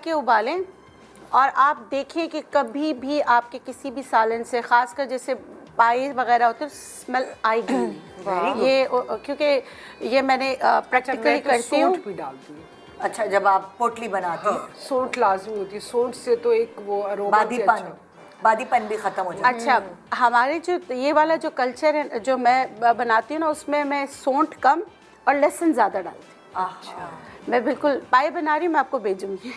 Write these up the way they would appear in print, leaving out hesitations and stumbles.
के उबालें और आप देखें कि कभी भी आपके किसी भी सालन से, खासकर जैसे पाई वगैरह होते हैं, स्मेल आएगी नहीं। ये क्योंकि ये मैंने प्रैक्टिकली करती हूँ। भी डालती हूँ। अच्छा, जब आप पोटली बनाती हैं। हाँ, सोंठ लाजमी होती है। सोंठ से तो एक वो अरोमा से बादीपन भी खत्म हो जाता है। अच्छा, हमारे जो ये वाला जो कल्चर है जो मैं बनाती हूँ ना, उसमें मैं सोंठ कम और लहसुन ज़्यादा डालती हूँ। अच्छा, मैं बिल्कुल पाए बना रही हूँ, मैं आपको भेजूंगी।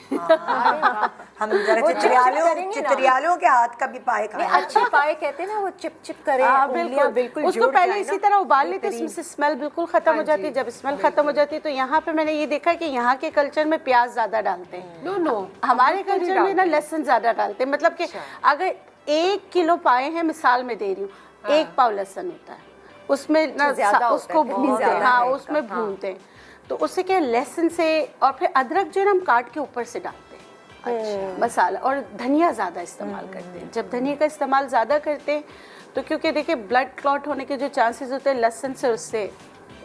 हम जरा चित्रियालियों के हाथ का भी पाए खाएं। अच्छे पाए कहते हैं ना, वो चिप चिप करे। बिल्कुल उसको पहले इसी तरह उबाल लेते, उसमें से स्मेल बिल्कुल खत्म हो जाती है। जब स्मेल खत्म हो जाती है तो यहाँ पे मैंने ये देखा कि यहाँ के कल्चर में प्याज ज्यादा डालते हैं। नो हमारे कल्चर में ना लहसुन ज्यादा डालते हैं। मतलब कि अगर 1 किलो पाए हैं, मिसाल में दे रही हूँ, 1 पाव लहसुन होता है उसमें ना, उसको भूनते हैं। हाँ, उसमें भूनते हैं तो उससे क्या लहसुन से, और फिर अदरक जो है ना हम काट के ऊपर से डालते हैं। अच्छा, मसाला और धनिया ज़्यादा इस्तेमाल करते हैं। जब धनिया का इस्तेमाल ज़्यादा करते हैं तो क्योंकि देखिए ब्लड क्लॉट होने के जो चांसेस होते हैं लहसुन से, उससे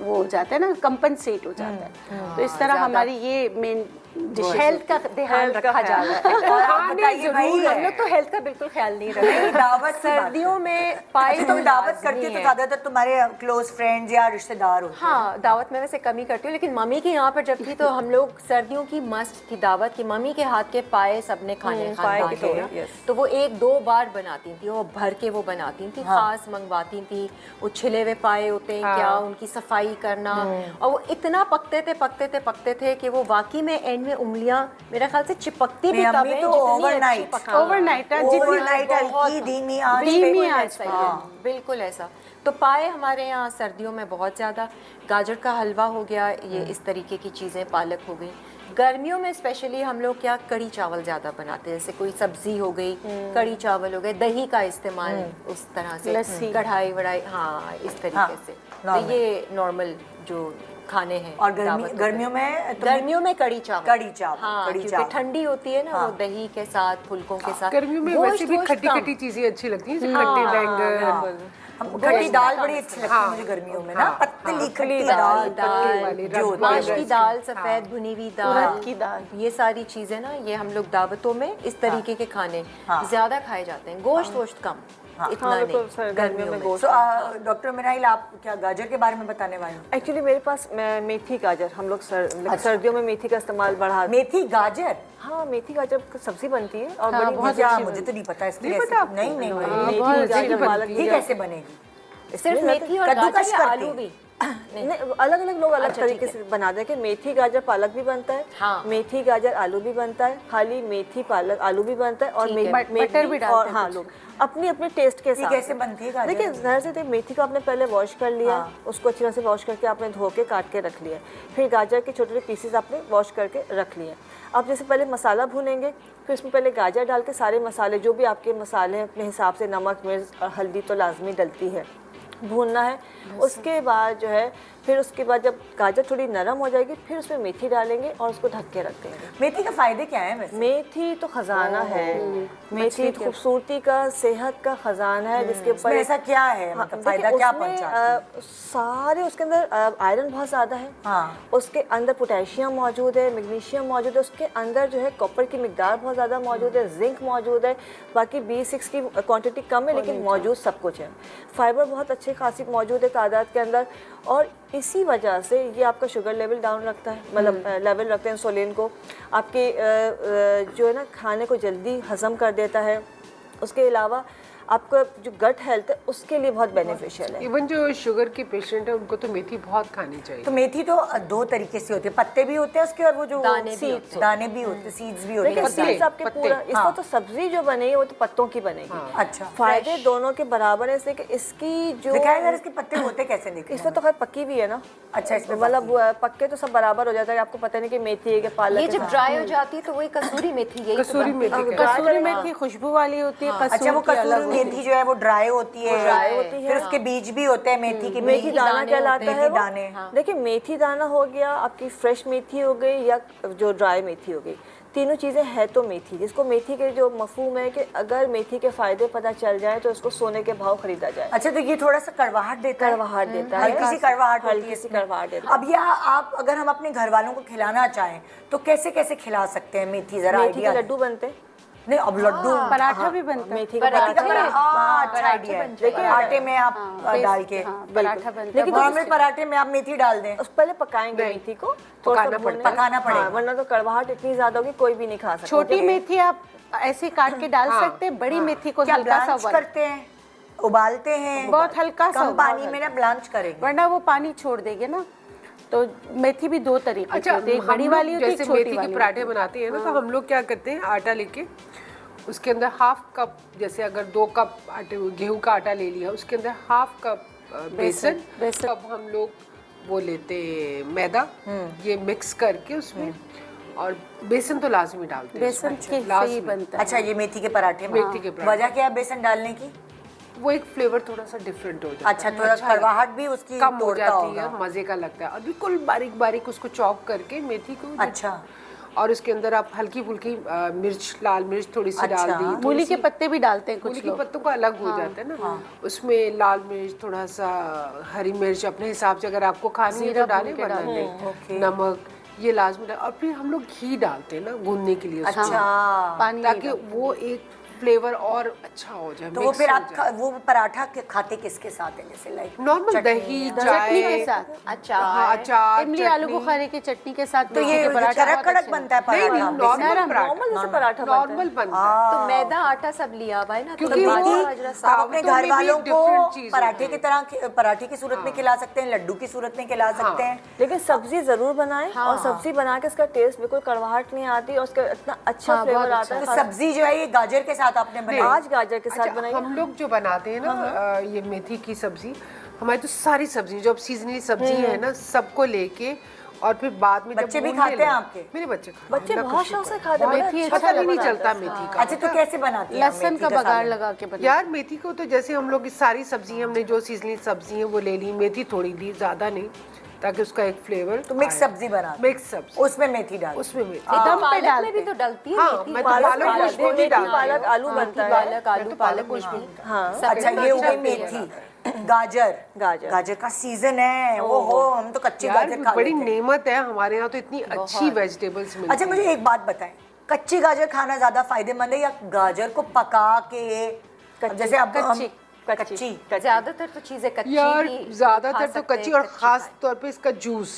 वो हो जाता है ना, कंपनसेट हो जाता है। तो इस तरह हमारी ये मेन हेल्थ का ध्यान रखा जा रहा है। और आप बताइए भाई, हम लोग तो हेल्थ का बिल्कुल ख्याल नहीं रखते। दावत सर्दियों में पाए तुम दावत करती हो तो ज्यादातर तुम्हारे क्लोज फ्रेंड्स या रिश्तेदार होते हैं। हाँ, दावत में वैसे कमी करती हूँ, लेकिन मम्मी के यहाँ पर जब थी तो हम लोग सर्दियों की मस्त थी दावत की। मम्मी के हाथ के पाए सबने खाने तो वो 1-2 बार बनाती थी, वो भर के वो बनाती थी। खास मंगवाती थी, वो छिले हुए पाए होते हैं क्या, उनकी सफाई करना, और वो इतना पकते थे कि वो वाकई में एंड में उंगलियां मेरे ख्याल से चिपकती भी कम है। तो ओवरनाइट हल्की धीमी आंच। बिल्कुल ऐसा। तो पाए हमारे यहाँ सर्दियों में बहुत ज़्यादा, गाजर का हलवा हो गया, ये इस तरीके की चीज़ें, पालक हो गई। गर्मियों में स्पेशली हम लोग क्या कड़ी चावल ज़्यादा बनाते हैं, जैसे कोई सब्जी हो गई, कड़ी चावल हो गए, दही का इस्तेमाल उस तरह से, कढ़ाई वढ़ाई, हाँ इस तरीके से। तो ये नॉर्मल जो खाने हैं। और गर्मियों में कड़ी चावल। हाँ, क्योंकि ठंडी होती है ना, वो दही के साथ, फुल्कों के साथ। गर्मियों में वैसे भी खट्टी चीजें अच्छी लगती हैं, खट्टे बैंगन, खट्टी दाल बड़ी अच्छी लगती है मुझे गर्मियों में ना, पतली खट्टी दाल, माश की दाल, सफेद भुनी हुई दाल, उड़द की दाल, ये सारी चीजें ना, ये हम लोग दावतों में इस तरीके के खाने ज्यादा खाए जाते हैं। गोश्त कम, इतना नहीं गर्मियों में। डॉक्टर मिराइल, आप क्या गाजर के बारे में बताने वाली हैं? एक्चुअली मेरे पास मेथी गाजर, हम लोग सर्दियों में मेथी का इस्तेमाल बढ़ा। मेथी गाजर? हाँ, मेथी गाजर की सब्जी बनती है और बड़ी बहुत अच्छी। मुझे तो नहीं पता इसकी रेसिपी। नहीं, मेथी गाजर पालक ये कैसे बनेगी? सिर्फ मेथी और गाजर या आलू भी? नहीं, अलग अलग लोग अलग तरीके से बनाते हैं कि मेथी गाजर पालक भी बनता है, मेथी गाजर आलू भी बनता है, खाली मेथी पालक आलू भी बनता है, और मटर भी डालते हैं। हाँ, लोग अपनी अपने टेस्ट के साथ। कैसे बनती है गाजर? देखिए, घर से मेथी को आपने पहले वॉश कर लिया, उसको अच्छी तरह से वॉश करके आपने धो के काट के रख लिया। फिर गाजर के छोटे छोटे पीसेस आपने वॉश करके रख लिए। अब जैसे पहले मसाला भूनेंगे, फिर इसमें पहले गाजर डाल के सारे मसाले, जो भी आपके मसाले हैं अपने हिसाब से, नमक मिर्च और हल्दी तो लाजमी डलती है, भूनना है। उसके बाद जो है, फिर उसके बाद जब गाजर थोड़ी नरम हो जाएगी, फिर उसमें मेथी डालेंगे और उसको ढक के रख देंगे। मेथी का फायदे क्या है वैसे? मेथी तो खजाना है, मेथी खूबसूरती का, सेहत का खजाना है, जिसके ऊपर ऐसा क्या है, मतलब फायदा क्या पहुंचाती है? सारे उसके अंदर आयरन बहुत ज़्यादा है, उसके अंदर पोटेशियम मौजूद है, मैग्नीशियम मौजूद है, उसके अंदर जो है कॉपर की मिकदार बहुत ज़्यादा मौजूद है, जिंक मौजूद है, बाकी B6 की क्वांटिटी कम है लेकिन मौजूद सब कुछ है। फाइबर बहुत अच्छी खासी मौजूद है तादाद के अंदर, और इसी वजह से ये आपका शुगर लेवल डाउन रखता है, मतलब लेवल रखते हैं इंसुलिन को, आपके जो है ना खाने को जल्दी हज़म कर देता है। उसके अलावा आपका जो गट हेल्थ है उसके लिए बहुत बेनिफिशियल है। इवन जो शुगर के पेशेंट है उनको तो मेथी बहुत खानी चाहिए। तो मेथी तो 2 तरीके से होती है, पत्ते भी होते हैं उसके, और वो जो दाने भी होते हैं, सीड्स भी होते हैं। सीड्स आपके पूरा, इसको तो सब्जी जो बनेगी वो तो पत्तों की बनेगी। अच्छा, फायदे दोनों के बराबर है, इसलिए कि इसकी जो दिखाएगा इसके पत्ते होते कैसे दिखते हैं? इसमें तो खैर पक्की भी है ना। अच्छा, इसमें मतलब पक्के तो सब बराबर हो जाता है, आपको पता नहीं कि मेथी है कि पालक है। ये जब ड्राई हो जाती है तो वही कसूरी मेथी, यही कसूरी मेथी खुशबू वाली होती है। अच्छा, वो कसूरी मेथी जो है वो ड्राई होती है, फिर उसके बीज भी होते हैं मेथी के। मेथी दाना कहलाता है दाने। देखिए, मेथी दाना हो गया, आपकी फ्रेश मेथी हो गई या जो ड्राई मेथी हो गई, तीनों चीज़ें है तो मेथी, जिसको मेथी के जो मफहूम है कि अगर मेथी के फ़ायदे पता चल जाए तो इसको सोने के भाव खरीदा जाए। अच्छा, तो ये थोड़ा सा कड़वाहट देता है, कड़वाहट देता है, हल्की सी कड़वाहट होती है हल्की सी इसमें। कड़वाहट देता है। अब यह आप अगर हम अपने घर वालों को खिलाना चाहें तो कैसे कैसे खिला सकते हैं मेथी, जरा मेथी आइडिया के लड्डू बनते हैं, नहीं, अब लड्डू पराठा भी बनता है। मेथी का पराठा पराठा, अच्छा आइडिया है, देखिए आटे में आप डाल के, पराठा बनता है। लेकिन नॉर्मल पराठे में आप मेथी डाल दें, उस पहले पकाएंगे मेथी को, थोड़ा सा भूनना पकाना पड़ेगा। हाँ, वरना तो कड़वाहट इतनी ज्यादा होगी कोई भी नहीं खा सकता। छोटी मेथी आप ऐसे काट के डाल सकते हैं, बड़ी मेथी को क्या हल्का सा ब्लांच उबाल, करते हैं, उबालते हैं, बहुत हल्का सा कम उबाल, पानी में ना ब्लांच करेंगे। वरना वो पानी छोड़ देंगे ना। तो मेथी भी दो तरीके की अच्छा, होती है, एक हम बड़ी लोग वाली होती है, एक जैसे छोटी मेथी वाली के पराठे बनाते हैं ना, तो हम लोग क्या करते हैं, आटा लेके उसके अंदर हाफ कप, जैसे अगर 2 कप आटे गेहूं का आटा ले लिया, उसके अंदर हाफ कप बेसन, अब हम लोग वो लेते हैं मैदा, ये मिक्स करके उसमें, और बेसन तो लाजमी डालते हैं, बेसन के से ही बनता है। अच्छा, ये मेथी के पराठे में मेथी के पराठे। वजह क्या है बेसन डालने की? वो एक फ्लेवर थोड़ा सा डिफरेंट हो जाता है। अच्छा, थोड़ा कड़वाहट भी उसकी कम हो तोड़ता जाती होगा। है, मजे का लगता है। और बिल्कुल बारीक बारीक उसको चॉप करके मेथी को, अच्छा, और उसके अंदर आप हल्की फुल्की मिर्च, लाल मिर्च थोड़ी सी डाल दी, मूली के पत्ते भी डालते हैं मूली कुछ के लोग। पत्तों का अलग हो जाता है ना, उसमें लाल मिर्च, थोड़ा सा हरी मिर्च अपने हिसाब से अगर आपको खानी है तो डालें, वरना नहीं। नमक ये लाजमी डाल, और फिर हम लोग घी डालते हैं ना भूनने के लिए उसमें, अच्छा, पानी ताकि वो एक फ्लेवर और अच्छा हो जाए। तो वो फिर आप वो पराठा खाते किसके साथ है, जैसे लाइक नॉर्मल दही, चटनी के चाय, साथ, हाँ, अचार, इमली आलू बुखारे की चटनी के साथ तो मेथी ये के पराठा कड़क बहुत कड़क अच्छा बनता है नहीं पराठा? नॉर्मल पराठा, नॉर्मल जैसे पराठा बनता है। नॉर्मल बनता है। तो मैदा आटा सब लिया हुआ है ना, तो क्योंकि बाजरा वो बाजरा सब आप अपने दावतों घर में भी वालों को different चीज़ पराठे होती की तरह पराठे की सूरत में खिला सकते हैं, लड्डू की सूरत में खिला सकते हैं। लेकिन सब्जी जरूर बनाएं, और सब्जी बना के उसका टेस्ट बिल्कुल कड़वाहट नहीं आती और उसका इतना अच्छा फ्लेवर आता है। तो सब्जी जो है ये गाजर के साथ आपने बनाई? आज गाजर के साथ अच्छा, बनाइए। हम लोग जो बनाते हैं ना ये मेथी की सब्जी, हमारी तो सारी सब्जी जो अब सीजनली सब्जी है ना, सबको लेके और फिर बाद में बच्चे जब भी भूनने खाते हैं लगे- आपके? मेरे बच्चे खाते हैं, बच्चे अल्लाह का बहुत शुक्र शौक से है। खाते हैं, मेथी बड़ा अच्छा पता भी नहीं लगता है। चलता मेथी का। अच्छा, तो कैसे बनाती हैं लहसुन मेथी का बघार सालन? लगा के बना। यार मेथी को तो जैसे हम लोग सारी सब्जी हमने जो सीजनली सब्जी है वो ले ली, मेथी थोड़ी ली, ज्यादा नहीं, ताकि उसका एक फ्लेवर। तो मिक्स सब्जी बना मिक्स सब्जी, उसमें मेथी डाल, उसमें मेथी। दम पे पालक डालते में भी तो डलती है हाँ, मेथी। मैं तो पालक पालक डालते खुशबू हैं, भी मेथी, डालती पालक हूँ। आलू बनता है। पालक आलू पालक कुछ खुशबू। भी। हाँ, अच्छा, ये हो गई अच्छा मेथी। गाजर, गाजर। गाजर का सीजन है, वो हो हम तो कच्चे यार गाजर खा बड़ी लेते हैं। नेमत है हमारे यहाँ, तो इतनी अच्छी वेजिटेबल्स मिलती अच्छा, मुझे एक बात बताएं, कच्ची गाजर खाना ज्यादा फायदेमंद है या गाजर को पका के, जैसे अब कच्ची, कच्ची ज्यादातर तो चीजें कच्ची यार ही ज्यादातर खा तो सकते हैं, कच्ची, और खास तौर पे इसका juice.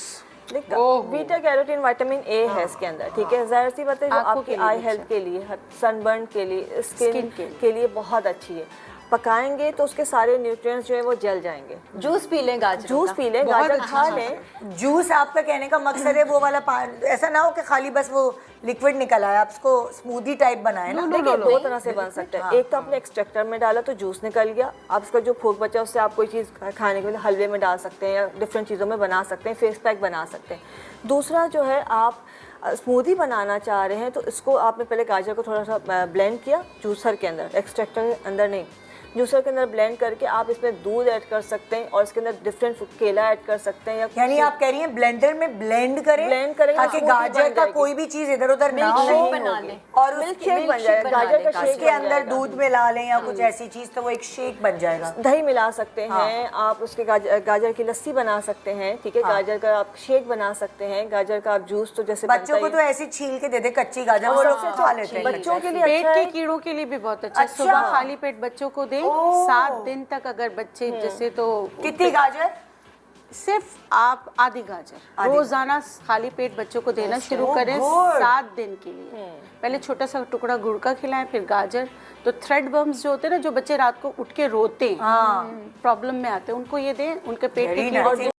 Beta carotene vitamin A है इसके अंदर, ठीक है। जाहिर सी बात है जो आँखों आपकी के लिए आई भी हेल्थ के लिए, सनबर्न के लिए, स्किन के लिए बहुत अच्छी है। पकाएंगे तो उसके सारे न्यूट्रिएंट्स जो है वो जल जाएंगे। जूस पी लें गाजर जूस पी लें, बहुत गाजर अच्छी खा चीज़ लें। जूस आपका कहने का मकसद है वो वाला ऐसा ना हो कि खाली बस वो लिक्विड निकल आए, आप उसको स्मूदी टाइप बनाए ना। देखिए दो तरह से बन सकता है। एक तो आपने एक्सट्रैक्टर में डाला तो जूस निकल गया, आप उसका जो फूक बचा उससे आप कोई चीज़ खाने के लिए हलवे में डाल सकते हैं या डिफरेंट चीज़ों में बना सकते हैं, फेस पैक बना सकते हैं। दूसरा जो है आप स्मूदी बनाना चाह रहे हैं तो इसको आपने पहले गाजर को थोड़ा सा ब्लेंड किया जूसर के अंदर, एक्सट्रैक्टर के अंदर नहीं, जूसर के अंदर ब्लेंड करके आप इसमें दूध ऐड कर सकते हैं और इसके अंदर डिफरेंट केला ऐड कर सकते हैं। यानी आप कह रही हैं ब्लेंडर में ब्लेंड करें, ब्लेंड करेंगे ताकि तो गाजर बन का जाएगी। कोई भी चीज इधर उधर ना मिल्क हो, शेक बना लें। और मिल्क उसके शेक बन जाएगा, बना गाजर का लें, शेक उसके बन अंदर जाएगा। दूध मिला लें या कुछ ऐसी चीज तो वो एक शेक बन जाएगा। दही मिला सकते हैं आप, उसके गाजर की लस्सी बना सकते हैं, ठीक है। गाजर का आप शेक बना सकते हैं, गाजर का आप जूस तो जैसे बच्चों को तो ऐसे छील के दे दे कच्ची गाजर, वो लोग खा लेते हैं। बच्चों के लिए पेट अच्छा के है। कीड़ों के लिए भी बहुत अच्छा है। अच्छा। सुबह खाली पेट बच्चों को दें, 7 दिन तक अगर बच्चे जैसे तो कितनी गाजर? सिर्फ आप आधी गाजर रोजाना खाली पेट बच्चों को देना शुरू करें good. 7 दिन के लिए। पहले छोटा सा टुकड़ा गुड़ का खिलाएं, फिर गाजर। तो थ्रेड बम्स जो होते हैं ना, जो बच्चे रात को उठ के रोते हैं, प्रॉब्लम में आते हैं, उनको ये दें, उनके पेट के Very कीड़ों nice.